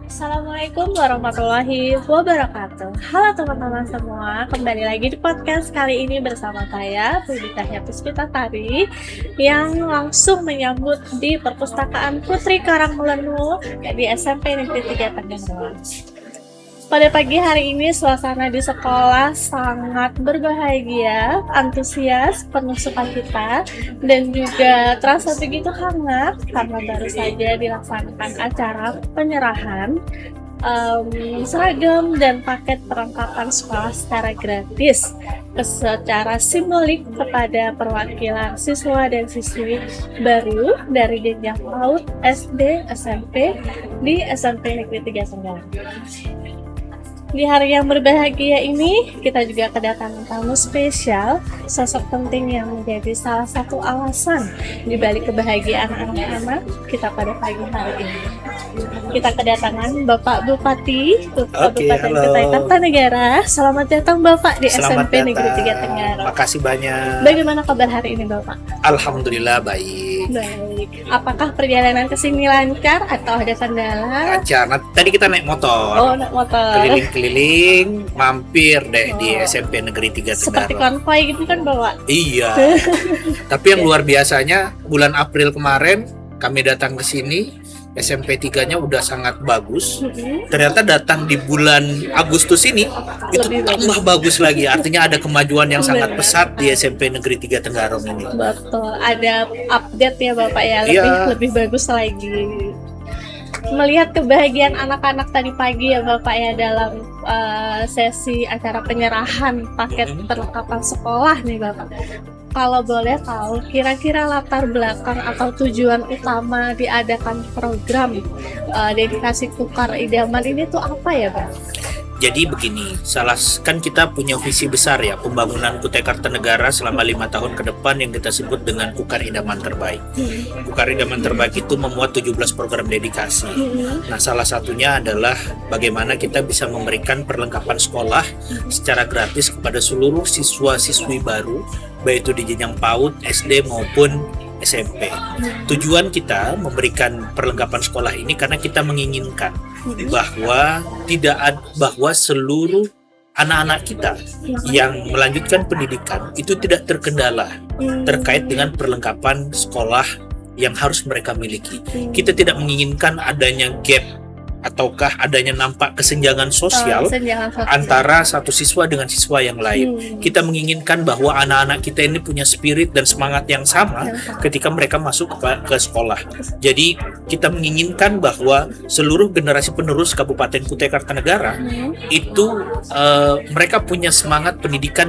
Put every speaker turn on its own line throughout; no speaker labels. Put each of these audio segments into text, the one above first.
Assalamualaikum warahmatullahi wabarakatuh. Halo teman-teman semua, kembali lagi di podcast kali ini bersama saya Buditya Puspitasari yang langsung menyambut di Perpustakaan Putri Karangmelenu di SMP Negeri 3 Tangerang. Pada pagi hari ini suasana di sekolah sangat berbahagia, antusias, penuh sukacita, dan juga terasa begitu hangat karena baru saja dilaksanakan acara penyerahan seragam dan paket perlengkapan sekolah secara gratis secara simbolik kepada perwakilan siswa dan siswi baru dari jenjang PAUD, SD, SMP di SMP Negeri 3 Tangerang. Di hari yang berbahagia ini, kita juga kedatangan tamu spesial, sosok penting yang menjadi salah satu alasan di balik kebahagiaan anak-anak kita pada pagi hari ini. Kita kedatangan Bapak Bupati, Kabupaten Kutai Kartanegara. Selamat datang Bapak di SMP Negeri 3 Tangerang.
Makasih banyak.
Bagaimana kabar hari ini Bapak?
Alhamdulillah baik.
Baik. Apakah perjalanan ke sini lancar atau ada kendala?
Lancar. Nah, tadi kita naik motor.
Oh, naik motor.
Keliling-keliling, mampir deh di SMP Negeri 3 Tangerang.
Seperti konvoy gitu kan Bapak?
Iya. Tapi yang luar biasanya bulan April kemarin kami datang ke sini, SMP 3-nya udah sangat bagus. Ternyata datang di bulan Agustus ini itu tambah bagus lagi. Artinya ada kemajuan yang sangat pesat di SMP Negeri 3 Tangerang ini.
Betul, ada update ya Bapak ya,
Iya.
lebih bagus lagi. Melihat kebahagiaan anak-anak tadi pagi ya Bapak ya dalam sesi acara penyerahan paket perlengkapan sekolah nih Bapak. Kalau boleh tahu, kira-kira latar belakang atau tujuan utama diadakan program dedikasi Kukar Idaman ini tuh apa ya Bang?
Jadi begini, kan kita punya visi besar ya, pembangunan Kutai Kartanegara selama 5 tahun ke depan yang kita sebut dengan Kukar Idaman Terbaik. Kukar Idaman Terbaik itu memuat 17 program dedikasi. Nah, salah satunya adalah bagaimana kita bisa memberikan perlengkapan sekolah secara gratis kepada seluruh siswa-siswi baru, baik itu di jenjang PAUD, SD maupun SMP. Tujuan kita memberikan perlengkapan sekolah ini karena kita menginginkan bahwa seluruh anak-anak kita yang melanjutkan pendidikan itu tidak terkendala terkait dengan perlengkapan sekolah yang harus mereka miliki. Kita tidak menginginkan adanya gap ataukah adanya nampak kesenjangan sosial antara satu siswa dengan siswa yang lain. Kita menginginkan bahwa anak-anak kita ini punya spirit dan semangat yang sama ketika mereka masuk ke sekolah. Jadi kita menginginkan bahwa seluruh generasi penerus Kabupaten Kutai Kartanegara itu mereka punya semangat pendidikan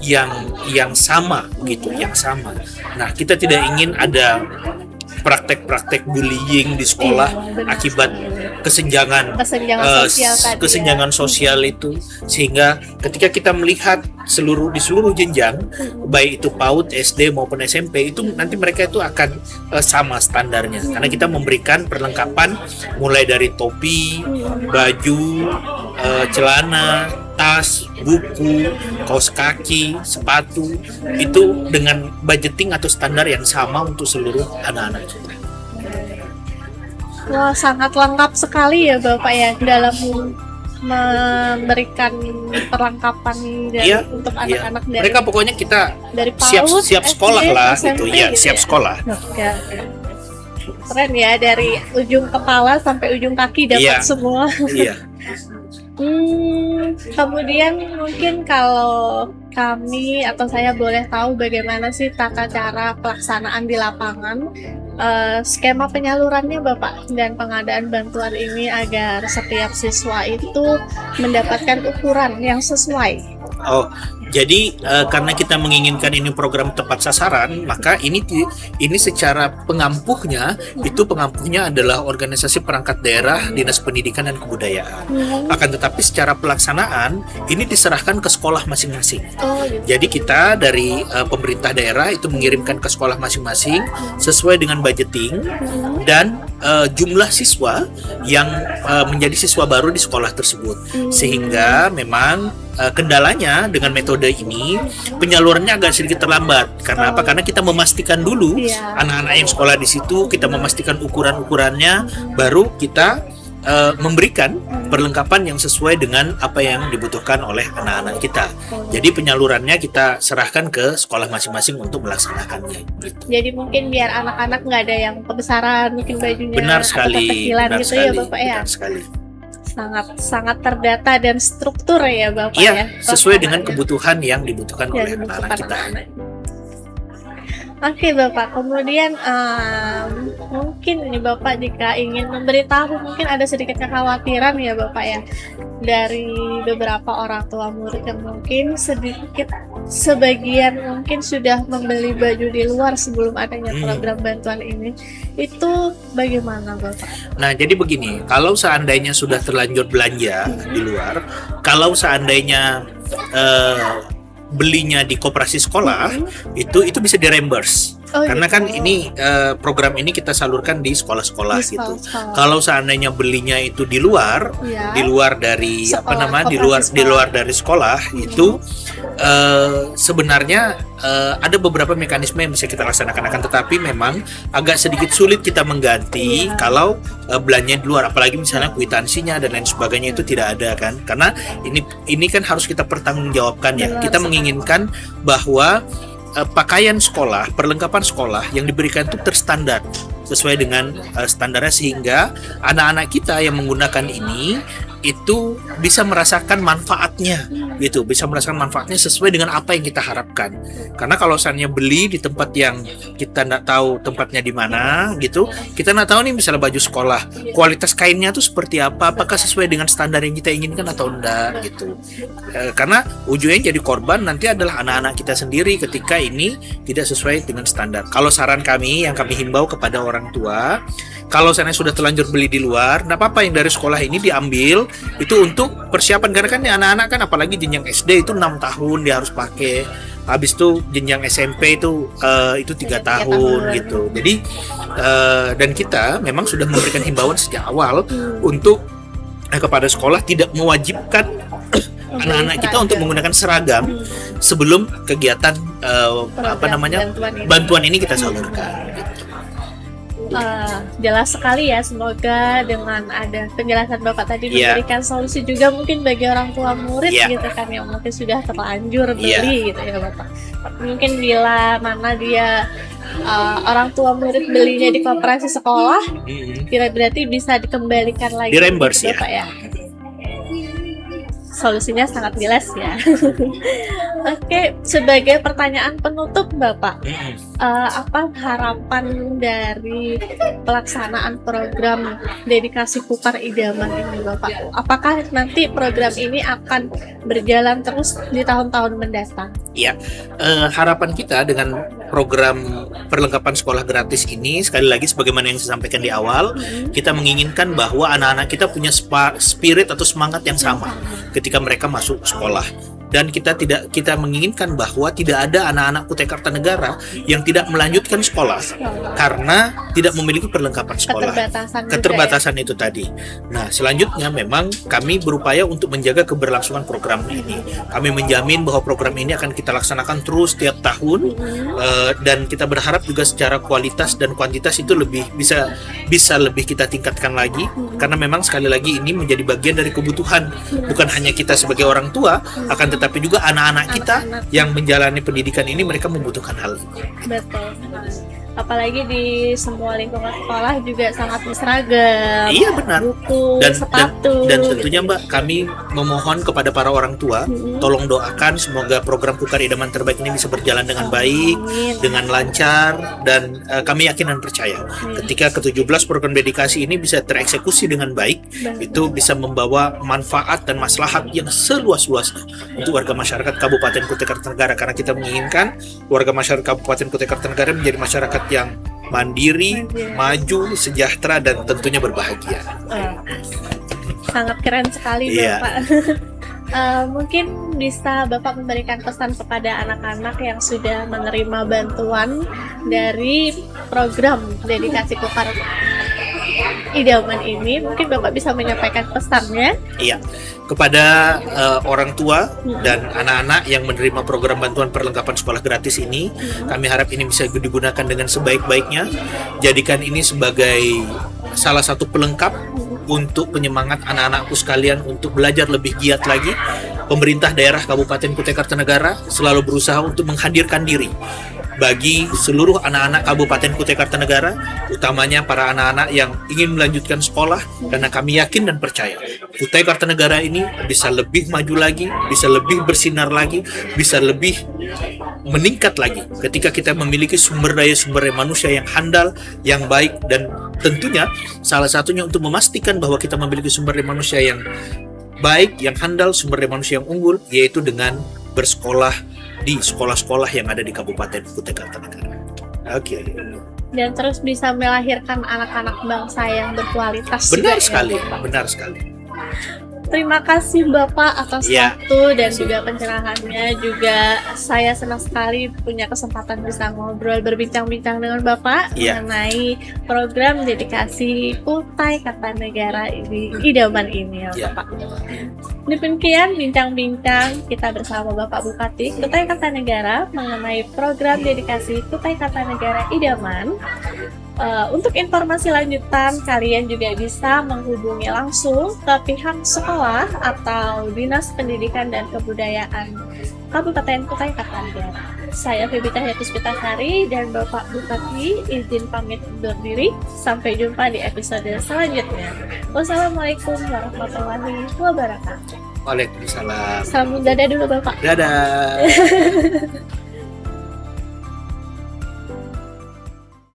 yang sama gitu, yang sama. Nah, kita tidak ingin ada praktek-praktek bullying di sekolah akibat kesenjangan sosial itu, sehingga ketika kita melihat di seluruh jenjang baik itu PAUD, SD maupun SMP itu nanti mereka itu akan sama standarnya karena kita memberikan perlengkapan mulai dari topi, baju, celana, tas, buku, kaos kaki, sepatu itu dengan budgeting atau standar yang sama untuk seluruh anak-anak kita.
Wah, sangat lengkap sekali ya Bapak ya dalam memberikan perlengkapan untuk anak-anak dari
mereka pokoknya kita
dari
PAUD, siap sekolah
SD,
lah
SMP,
gitu ya, siap sekolah.
Oke. Keren ya, dari ujung kepala sampai ujung kaki dapat semua.
Iya.
Kemudian mungkin kalau kami atau saya boleh tahu bagaimana sih tata cara pelaksanaan di lapangan, skema penyalurannya Bapak, dan pengadaan bantuan ini agar setiap siswa itu mendapatkan ukuran yang sesuai.
Oh, jadi karena kita menginginkan ini program tepat sasaran, maka ini secara pengampuhnya adalah organisasi perangkat daerah, Dinas Pendidikan dan Kebudayaan. Akan tetapi secara pelaksanaan ini diserahkan ke sekolah masing-masing. Jadi kita dari pemerintah daerah itu mengirimkan ke sekolah masing-masing sesuai dengan budgeting dan jumlah siswa yang menjadi siswa baru di sekolah tersebut. Sehingga memang kendalanya dengan metode ini penyalurannya agak sedikit terlambat. Karena apa? Karena kita memastikan dulu anak-anak yang sekolah di situ, kita memastikan ukuran-ukurannya, baru kita memberikan perlengkapan yang sesuai dengan apa yang dibutuhkan oleh anak-anak kita. Jadi penyalurannya kita serahkan ke sekolah masing-masing untuk melaksanakannya. Gitu.
Jadi mungkin biar anak-anak nggak ada yang kebesaran mungkin bajunya
Benar
atau
sekali,
kekecilan
benar
gitu
sekali,
ya Bapak ya.
benar sekali.
Sangat terdata dan struktur ya Bapak
Iya,
ya.
sesuai dengan
Pelaksanaannya.
kebutuhan yang dibutuhkan
Yang
oleh
dibutuhkan
anak-anak kita.
anak-anak. Oke Bapak, kemudian mungkin ini Bapak jika ingin memberitahu mungkin ada sedikit kekhawatiran ya Bapak ya dari beberapa orang tua murid yang mungkin sedikit sebagian mungkin sudah membeli baju di luar sebelum adanya program bantuan ini, itu bagaimana Bapak?
Nah, jadi begini, kalau seandainya sudah terlanjur belanja di luar, kalau seandainya belinya di koperasi sekolah, itu bisa di reimburse. Karena kan ini program ini kita salurkan di sekolah-sekolah
Di
gitu.
sekolah.
Kalau seandainya belinya itu di luar,
Ya.
di luar dari
Sekolah,
di
koperasi
luar
sekolah.
dari sekolah itu sebenarnya ada beberapa mekanisme yang bisa kita laksanakan, akan tetapi memang agak sedikit sulit kita mengganti
Iya.
kalau belanja di luar, apalagi misalnya kwitansinya dan lain sebagainya itu tidak ada kan, karena ini kan harus kita pertanggungjawabkan ya.
Benar
Kita
sekali.
menginginkan bahwa pakaian sekolah, perlengkapan sekolah yang diberikan itu terstandar sesuai dengan standarnya, sehingga anak-anak kita yang menggunakan ini itu bisa merasakan manfaatnya gitu, bisa merasakan manfaatnya sesuai dengan apa yang kita harapkan. Karena kalau misalnya beli di tempat yang kita nggak tahu tempatnya di mana gitu, kita nggak tahu nih misalnya baju sekolah, kualitas kainnya tuh seperti apa, apakah sesuai dengan standar yang kita inginkan atau enggak gitu. Karena ujungnya jadi korban nanti adalah anak-anak kita sendiri ketika ini tidak sesuai dengan standar. Kalau saran kami yang kami himbau kepada orang tua, kalau saya sudah terlanjur beli di luar, nggak apa-apa yang dari sekolah ini diambil, itu untuk persiapan, karena kan anak-anak kan apalagi jenjang SD itu 6 tahun dia harus pakai, habis itu jenjang SMP itu 3 tahun gitu. Jadi dan kita memang sudah memberikan himbauan sejak awal untuk kepada sekolah tidak mewajibkan anak-anak kita untuk menggunakan seragam sebelum kegiatan bantuan ini kita salurkan.
Jelas sekali ya, semoga dengan ada penjelasan Bapak tadi
Iya.
memberikan solusi juga mungkin bagi orang tua murid
Iya.
gitu kan yang mungkin sudah terlanjur beli
Iya.
gitu ya Bapak. Mungkin bila mana dia orang tua murid belinya di koperasi sekolah, kira berarti bisa dikembalikan lagi
Di reimburse
gitu, Bapak ya. Solusinya sangat jelas ya. Oke, sebagai pertanyaan penutup Bapak, apa harapan dari pelaksanaan program dedikasi Kukar Idaman ini Bapak? Apakah nanti program ini akan berjalan terus di tahun-tahun mendatang?
Ya, harapan kita dengan program perlengkapan sekolah gratis ini, sekali lagi sebagaimana yang saya sampaikan di awal, kita menginginkan bahwa anak-anak kita punya spirit atau semangat yang sama ketika mereka masuk sekolah. Dan kita menginginkan bahwa tidak ada anak-anak Kutai Kartanegara yang tidak melanjutkan sekolah karena tidak memiliki perlengkapan sekolah. Keterbatasan itu tadi. Nah, selanjutnya memang kami berupaya untuk menjaga keberlangsungan program ini. Kami menjamin bahwa program ini akan kita laksanakan terus tiap tahun, dan kita berharap juga secara kualitas dan kuantitas itu bisa lebih kita tingkatkan lagi, karena memang sekali lagi ini menjadi bagian dari kebutuhan bukan hanya kita sebagai orang tua, akan tetapi juga anak-anak kita yang menjalani pendidikan ini, mereka membutuhkan hal ini.
Betul. Apalagi di semua lingkungan sekolah juga sangat berseragam.
Iya, benar.
Buku,
Dan
sepatu.
tentunya Mbak, kami memohon kepada para orang tua, tolong doakan semoga program Kukar Idaman Terbaik ini bisa berjalan dengan baik,
Amin.
dengan lancar, dan kami yakin dan percaya ketika ke-17 program dedikasi ini bisa tereksekusi dengan baik, itu bisa membawa manfaat dan maslahat yang seluas-luasnya untuk warga masyarakat Kabupaten Kutai Kartanegara, karena kita menginginkan warga masyarakat Kabupaten Kutai Kartanegara menjadi masyarakat yang mandiri, maju, sejahtera, dan tentunya berbahagia.
Sangat keren sekali
Iya.
Bapak. Mungkin bisa Bapak memberikan pesan kepada anak-anak yang sudah menerima bantuan dari program dedikasi Kukar Idaman ini, mungkin Bapak bisa menyampaikan pesannya.
Iya, kepada orang tua dan anak-anak yang menerima program bantuan perlengkapan sekolah gratis ini, kami harap ini bisa digunakan dengan sebaik-baiknya. Jadikan ini sebagai salah satu pelengkap untuk penyemangat anak-anakku sekalian untuk belajar lebih giat lagi. Pemerintah daerah Kabupaten Kutai Kartanegara selalu berusaha untuk menghadirkan diri bagi seluruh anak-anak Kabupaten Kutai Kartanegara, utamanya para anak-anak yang ingin melanjutkan sekolah, karena kami yakin dan percaya Kutai Kartanegara ini bisa lebih maju lagi, bisa lebih bersinar lagi, bisa lebih meningkat lagi ketika kita memiliki sumber daya manusia yang handal, yang baik, dan tentunya salah satunya untuk memastikan bahwa kita memiliki sumber daya manusia yang baik, yang handal, sumber daya manusia yang unggul, yaitu dengan bersekolah di sekolah-sekolah yang ada di Kabupaten Kutai Kartanegara. Oke.
Dan terus bisa melahirkan anak-anak bangsa yang berkualitas.
Benar
juga,
sekali,
ya, Bapak.
benar sekali.
Terima kasih Bapak atas
Ya.
waktu dan juga pencerahannya. Juga saya senang sekali punya kesempatan bisa ngobrol berbincang-bincang dengan Bapak
Ya.
mengenai program dedikasi Kutai Kartanegara ini, idaman ini ya,
Ya.
Bapak. Demikian bincang-bincang kita bersama Bapak Bupati Kutai Kartanegara mengenai program dedikasi Kutai Kartanegara idaman. Untuk informasi lanjutan, kalian juga bisa menghubungi langsung ke pihak sekolah atau Dinas Pendidikan dan Kebudayaan Kabupaten Kutai Kartanegara. Saya Febita Puspitasari dan Bapak Bupati izin pamit undur diri. Sampai jumpa di episode selanjutnya. Wassalamualaikum warahmatullahi wabarakatuh.
Waalaikumsalam.
Salam dadah dulu Bapak.
Dadah.